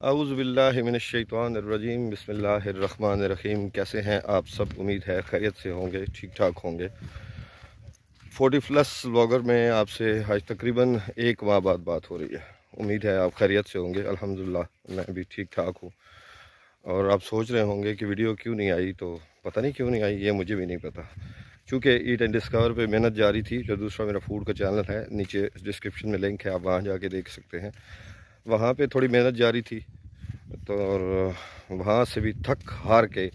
औज़ुबिल्लाहि मिनश्शैतानिर्रजीम बिस्मिल्लाहिर्रहमानिर्रहीम। कैसे हैं आप सब? उम्मीद है खैरियत से होंगे, ठीक ठाक होंगे। 40+ व्लॉगर में आपसे आज तकरीबन 1 माह बाद बात हो रही है। उम्मीद है आप खैरियत से होंगे। अल्हम्दुलिल्लाह मैं भी ठीक ठाक हूँ। और आप सोच रहे होंगे कि वीडियो क्यों नहीं आई, तो पता नहीं क्यों नहीं आई, ये मुझे भी नहीं पता। चूँकि ईट एंड डिस्कवर पे मेहनत जारी थी। जो दूसरा मेरा फूड का चैनल है, नीचे डिस्क्रिप्शन में लिंक है, आप वहाँ जाके देख सकते हैं। वहाँ पे थोड़ी मेहनत जारी थी, तो और वहाँ से भी थक हार के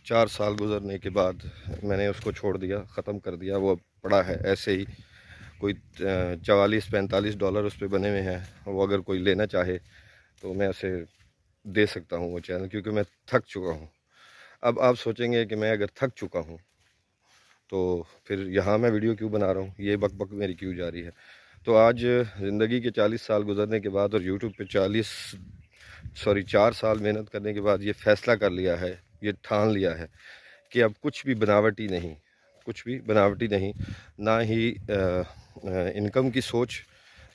4 साल गुजरने के बाद मैंने उसको छोड़ दिया, ख़त्म कर दिया। वो पड़ा है ऐसे ही। कोई 44-45 डॉलर उस पर बने हुए हैं। वो अगर कोई लेना चाहे तो मैं उसे दे सकता हूँ वो चैनल, क्योंकि मैं थक चुका हूँ। अब आप सोचेंगे कि मैं अगर थक चुका हूँ तो फिर यहाँ मैं वीडियो क्यों बना रहा हूँ, ये बक बक मेरी क्यों जा रही है। तो आज ज़िंदगी के 40 साल गुजरने के बाद और यूट्यूब पे 4 साल मेहनत करने के बाद ये फ़ैसला कर लिया है, ये ठान लिया है कि अब कुछ भी बनावटी नहीं, कुछ भी बनावटी नहीं। ना ही इनकम की सोच,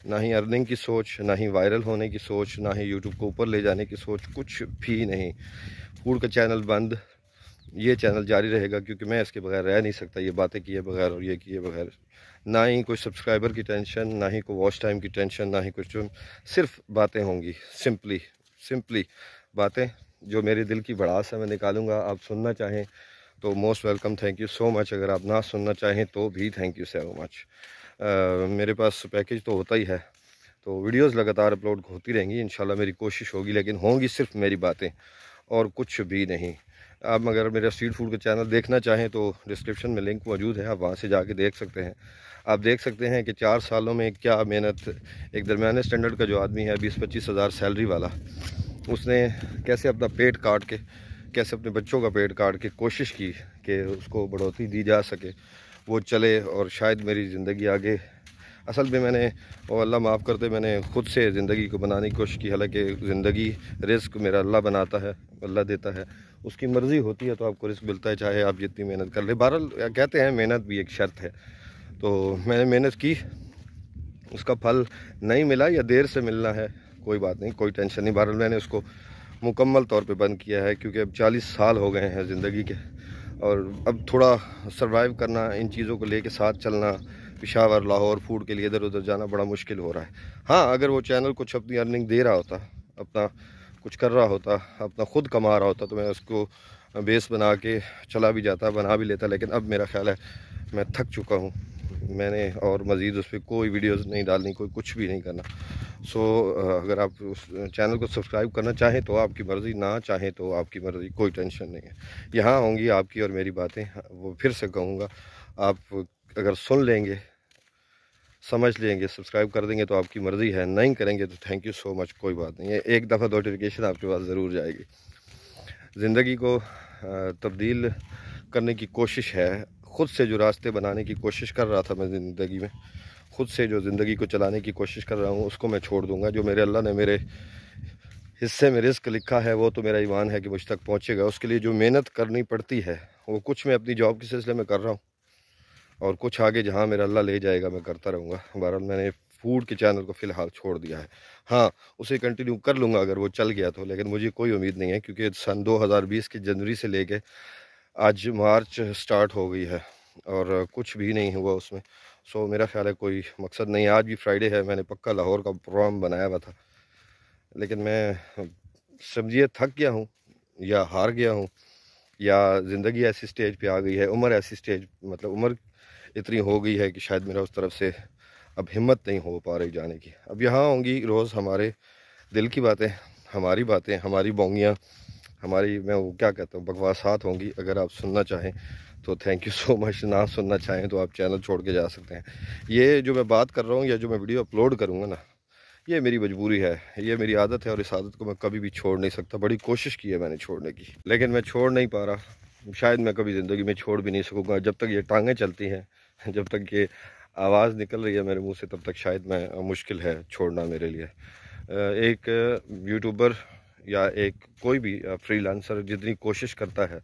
ना ही अर्निंग की सोच, ना ही वायरल होने की सोच, ना ही यूट्यूब को ऊपर ले जाने की सोच, कुछ भी नहीं। फूड का चैनल बंद, ये चैनल जारी रहेगा, क्योंकि मैं इसके बगैर रह नहीं सकता। ये बातें किए बगैर और ये किए बगैर, ना ही कोई सब्सक्राइबर की टेंशन, ना ही कोई वॉच टाइम की टेंशन, ना ही कुछ। सिर्फ बातें होंगी, सिंपली बातें जो मेरे दिल की भड़ास है मैं निकालूंगा। आप सुनना चाहें तो most welcome, thank you so much. अगर आप ना सुनना चाहें तो भी थैंक यू सो मच। मेरे पास पैकेज तो होता ही है, तो वीडियोस लगातार अपलोड होती रहेंगी इंशाल्लाह। मेरी कोशिश होगी, लेकिन होंगी सिर्फ मेरी बातें और कुछ भी नहीं। आप अगर मेरा स्ट्रीट फूड का चैनल देखना चाहें तो डिस्क्रिप्शन में लिंक मौजूद है, आप वहाँ से जाके देख सकते हैं। आप देख सकते हैं कि 4 सालों में क्या मेहनत, एक दरमियाने स्टैंडर्ड का जो आदमी है 20-25 हज़ार सैलरी वाला, उसने कैसे अपना पेट काट के, कैसे अपने बच्चों का पेट काट के कोशिश की कि उसको बढ़ोतरी दी जा सके, वो चले और शायद मेरी ज़िंदगी आगे। असल में मैंने, और अल्लाह माफ़ कर दे, मैंने ख़ुद से ज़िंदगी को बनाने की कोशिश की। हालांकि ज़िंदगी, रिस्क मेरा अल्लाह बनाता है, अल्लाह देता है, उसकी मर्ज़ी होती है तो आपको रिस्क मिलता है, चाहे आप जितनी मेहनत कर ले। बहरहाल कहते हैं मेहनत भी एक शर्त है, तो मैंने मेहनत की, उसका फल नहीं मिला या देर से मिलना है, कोई बात नहीं, कोई टेंशन नहीं। बहरहाल मैंने उसको मुकम्मल तौर पे बंद किया है, क्योंकि अब 40 साल हो गए हैं ज़िंदगी के, और अब थोड़ा सरवाइव करना, इन चीज़ों को लेके साथ चलना, पेशावर लाहौर फूड के लिए इधर उधर जाना बड़ा मुश्किल हो रहा है। हाँ, अगर वो चैनल कुछ अपनी अर्निंग दे रहा होता, अपना कुछ कर रहा होता, अपना खुद कमा रहा होता, तो मैं उसको बेस बना के चला भी जाता, बना भी लेता। लेकिन अब मेरा ख्याल है मैं थक चुका हूँ, मैंने और मज़ीद उस पर कोई वीडियोज़ नहीं डालनी, कोई कुछ भी नहीं करना। सो अगर आप उस चैनल को सब्सक्राइब करना चाहें तो आपकी मर्ज़ी, ना चाहें तो आपकी मर्ज़ी, कोई टेंशन नहीं है। यहाँ होंगी आपकी और मेरी बातें। वो फिर से कहूँगा, आप अगर सुन लेंगे, समझ लेंगे, सब्सक्राइब कर देंगे तो आपकी मर्ज़ी है, नहीं करेंगे तो थैंक यू सो मच, कोई बात नहीं है। एक दफ़ा नोटिफिकेशन आपके पास ज़रूर जाएगी। ज़िंदगी को तब्दील करने की कोशिश है, ख़ुद से जो रास्ते बनाने की कोशिश कर रहा था मैं ज़िंदगी में, ख़ुद से जो ज़िंदगी को चलाने की कोशिश कर रहा हूँ, उसको मैं छोड़ दूँगा। जो मेरे अल्लाह ने मेरे हिस्से में रिस्क लिखा है, वो तो मेरा ईमान है कि मुझ तक पहुँचेगा। उसके लिए जो मेहनत करनी पड़ती है, वो कुछ मैं अपनी जॉब के सिलसिले में कर रहा हूँ, और कुछ आगे जहाँ मेरा अल्लाह ले जाएगा मैं करता रहूँगा। बहरहाल मैंने फूड के चैनल को फ़िलहाल छोड़ दिया है। हाँ, उसे कंटिन्यू कर लूँगा अगर वो चल गया तो, लेकिन मुझे कोई उम्मीद नहीं है, क्योंकि सन 2020 की जनवरी से लेके आज मार्च स्टार्ट हो गई है और कुछ भी नहीं हुआ उसमें। सो मेरा ख्याल है कोई मकसद नहीं है। आज भी फ्राइडे है, मैंने पक्का लाहौर का प्रोग्राम बनाया हुआ था, लेकिन मैं समझिए थक गया हूँ, या हार गया हूँ, या ज़िंदगी ऐसी स्टेज पे आ गई है, उम्र ऐसी स्टेज, मतलब उम्र इतनी हो गई है कि शायद मेरा उस तरफ से अब हिम्मत नहीं हो पा रही जाने की। अब यहाँ होंगी रोज़ हमारे दिल की बातें, हमारी बातें, हमारी बोंगियाँ, हमारी, मैं वो क्या कहता हूँ, बकवासात होंगी। अगर आप सुनना चाहें तो थैंक यू सो मच, ना सुनना चाहें तो आप चैनल छोड़ के जा सकते हैं। ये जो मैं बात कर रहा हूँ या जो मैं वीडियो अपलोड करूँगा ना, ये मेरी मजबूरी है, ये मेरी आदत है, और इस आदत को मैं कभी भी छोड़ नहीं सकता। बड़ी कोशिश की है मैंने छोड़ने की, लेकिन मैं छोड़ नहीं पा रहा। शायद मैं कभी ज़िंदगी में छोड़ भी नहीं सकूँगा। जब तक ये टांगें चलती हैं, जब तक ये आवाज़ निकल रही है मेरे मुंह से, तब तक शायद मैं, मुश्किल है छोड़ना मेरे लिए। एक यूट्यूबर या एक कोई भी फ्रीलांसर जितनी कोशिश करता है,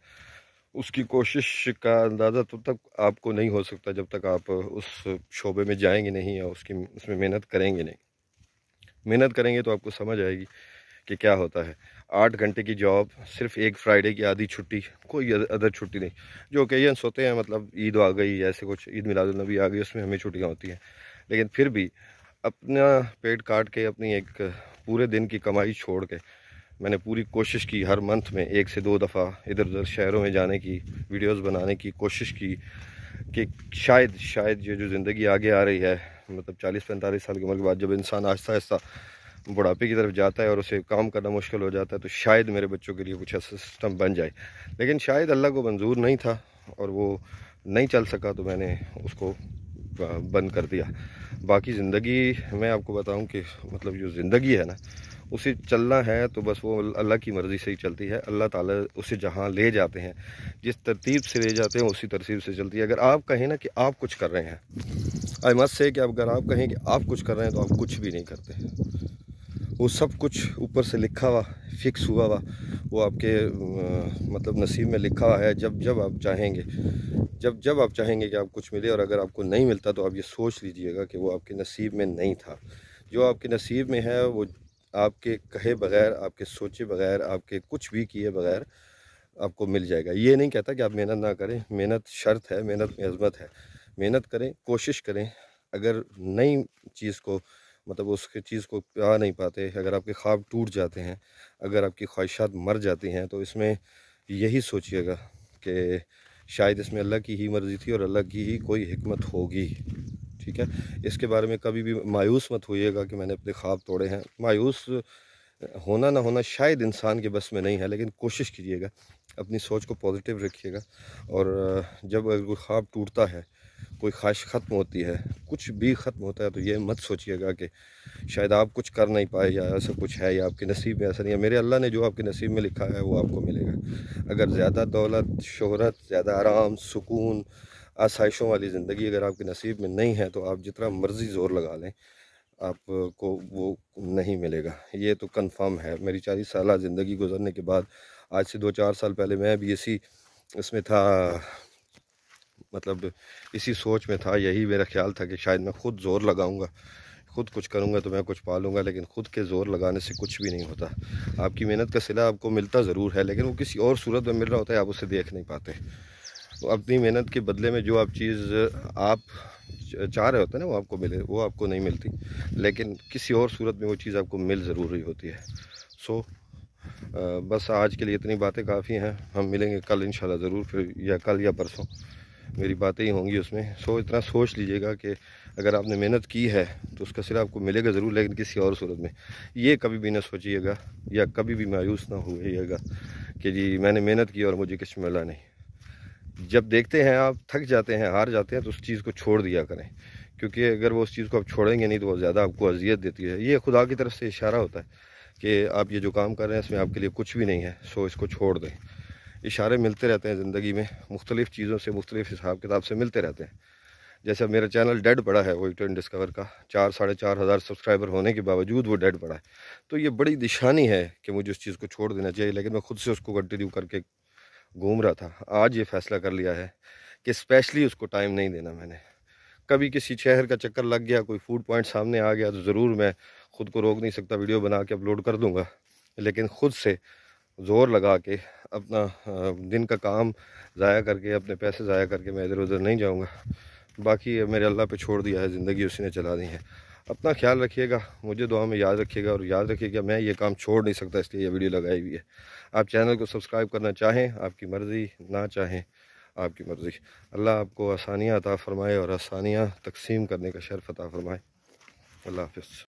उसकी कोशिश का अंदाज़ा तब तक आपको नहीं हो सकता जब तक आप उस शोबे में जाएंगे नहीं, या उसमें मेहनत करेंगे नहीं। मेहनत करेंगे तो आपको समझ आएगी कि क्या होता है। 8 घंटे की जॉब, सिर्फ एक फ्राइडे की आधी छुट्टी, कोई अदर छुट्टी नहीं। जो ओकेजन्स होते हैं, मतलब ईद आ गई, ऐसे कुछ ईद मिलादुन्नबी आ गई, उसमें हमें छुट्टियाँ होती हैं, लेकिन फिर भी अपना पेट काट के अपनी एक पूरे दिन की कमाई छोड़ के मैंने पूरी कोशिश की हर मंथ में 1 से 2 दफ़ा इधर उधर शहरों में जाने की, वीडियोस बनाने की कोशिश की कि शायद ये जो ज़िंदगी आगे आ रही है, मतलब 40-45 साल की उम्र के बाद जब इंसान आहिस्ता आहिस्ता बुढ़ापे की तरफ जाता है और उसे काम करना मुश्किल हो जाता है, तो शायद मेरे बच्चों के लिए कुछ ऐसा सिस्टम बन जाए। लेकिन शायद अल्लाह को मंजूर नहीं था और वो नहीं चल सका, तो मैंने उसको बंद कर दिया। बाकी ज़िंदगी मैं आपको बताऊं कि मतलब जो ज़िंदगी है ना, उसे चलना है तो बस वो अल्लाह की मर्ज़ी से ही चलती है। अल्लाह ताला उसे जहाँ ले जाते हैं, जिस तरतीब से ले जाते हैं, उसी तरतीब से चलती है। अगर आप कहें ना कि आप कुछ कर रहे हैं, आई मस्ट से कि अगर आप कहें कि आप कुछ कर रहे हैं, तो आप कुछ भी नहीं करते। वो सब कुछ ऊपर से लिखा हुआ, फिक्स हुआ हुआ, वो आपके मतलब नसीब में लिखा हुआ है। जब जब आप चाहेंगे, जब आप चाहेंगे कि आप कुछ मिले, और अगर आपको नहीं मिलता तो आप ये सोच लीजिएगा कि वो आपके नसीब में नहीं था। जो आपके नसीब में है वो आपके कहे बगैर, आपके सोचे बगैर, आपके कुछ भी किए बगैर आपको मिल जाएगा। ये नहीं कहता कि आप मेहनत ना करें, मेहनत शर्त है, मेहनत में अज़मत है। मेहनत करें, कोशिश करें। अगर नई चीज़ को, मतलब उसकी चीज़ को पा नहीं पाते, अगर आपके ख्वाब टूट जाते हैं, अगर आपकी ख्वाहिशात मर जाती हैं, तो इसमें यही सोचिएगा कि शायद इसमें अल्लाह की ही मर्ज़ी थी और अल्लाह की ही कोई हिकमत होगी। ठीक है, इसके बारे में कभी भी मायूस मत होइएगा कि मैंने अपने ख्वाब तोड़े हैं। मायूस होना ना होना शायद इंसान के बस में नहीं है, लेकिन कोशिश कीजिएगा, अपनी सोच को पॉजिटिव रखिएगा। और जब अगर कोई ख्वाब टूटता है, कोई ख्वाहिश ख़त्म होती है, कुछ भी ख़त्म होता है, तो ये मत सोचिएगा कि शायद आप कुछ कर नहीं पाए या ऐसा कुछ है या आपके नसीब में ऐसा नहीं है। मेरे अल्लाह ने जो आपके नसीब में लिखा है वो आपको मिलेगा। अगर ज़्यादा दौलत, शोहरत, ज़्यादा आराम, सुकून, आसाइशों वाली ज़िंदगी अगर आपके नसीब में नहीं है, तो आप जितना मर्ज़ी ज़ोर लगा लें, आपको वो नहीं मिलेगा। ये तो कंफर्म है। मेरी 40 साल ज़िंदगी गुजरने के बाद, आज से 2-4 साल पहले मैं भी इसी इसमें था, मतलब इसी सोच में था। यही मेरा ख्याल था कि शायद मैं खुद ज़ोर लगाऊंगा, खुद कुछ करूंगा तो मैं कुछ पालूंगा, लेकिन खुद के ज़ोर लगाने से कुछ भी नहीं होता। आपकी मेहनत का सिला आपको मिलता ज़रूर है, लेकिन वो किसी और सूरत में मिल रहा होता है, आप उसे देख नहीं पाते। तो अपनी मेहनत के बदले में जो आप चीज़ आप चाह रहे होते हैं ना, वो आपको मिले, वो आपको नहीं मिलती, लेकिन किसी और सूरत में वो चीज़ आपको मिल ज़रूर रही होती है। सो बस आज के लिए इतनी बातें काफ़ी हैं। हम मिलेंगे कल इंशाल्लाह ज़रूर, फिर या कल या परसों मेरी बातें ही होंगी उसमें। सो इतना सोच लीजिएगा कि अगर आपने मेहनत की है तो उसका सिरा आपको मिलेगा ज़रूर, लेकिन किसी और सूरत में। ये कभी भी ना सोचिएगा या कभी भी मायूस ना होइएगा कि जी मैंने मेहनत की और मुझे कुछ मिला नहीं। जब देखते हैं आप थक जाते हैं, हार जाते हैं, तो उस चीज़ को छोड़ दिया करें, क्योंकि अगर वो उस चीज़ को आप छोड़ेंगे नहीं तो वो ज़्यादा आपको अजियत देती है। ये खुदा की तरफ से इशारा होता है कि आप ये जो काम कर रहे हैं इसमें आपके लिए कुछ भी नहीं है, सो इसको छोड़ दें। इशारे मिलते रहते हैं ज़िंदगी में, मुख्तलिफ़ चीज़ों से, मुख्तलिफ़ हिसाब किताब से मिलते रहते हैं। जैसे मेरा चैनल डेड पड़ा है वही ट्रेंड डिस्कवर का, 4-4.5 हज़ार सब्सक्राइबर होने के बावजूद वो डेड पड़ा है। तो ये बड़ी निशानी है कि मुझे उस चीज़ को छोड़ देना चाहिए, लेकिन मैं खुद से उसको कंटिन्यू करके घूम रहा था। आज ये फ़ैसला कर लिया है कि स्पेशली उसको टाइम नहीं देना मैंने। कभी किसी शहर का चक्कर लग गया, कोई फूड पॉइंट सामने आ गया, तो ज़रूर मैं खुद को रोक नहीं सकता, वीडियो बना के अपलोड कर दूँगा, लेकिन ख़ुद से ज़ोर लगा के अपना दिन का काम ज़ाया करके, अपने पैसे ज़ाया करके मैं इधर उधर नहीं जाऊँगा। बाकी मेरे अल्लाह पे छोड़ दिया है, ज़िंदगी उसी ने चला दी है। अपना ख्याल रखिएगा, मुझे दुआ में याद रखिएगा, और याद रखिएगा मैं ये काम छोड़ नहीं सकता, इसलिए ये वीडियो लगाई हुई है। आप चैनल को सब्सक्राइब करना चाहें आपकी मर्ज़ी, ना चाहें आपकी मर्ज़ी। अल्लाह आपको आसानियाँ अता फ़रमाए और आसानियाँ तकसीम करने का शर्फ़ अता फ़रमाए। अल्लाह हाफ़िज़।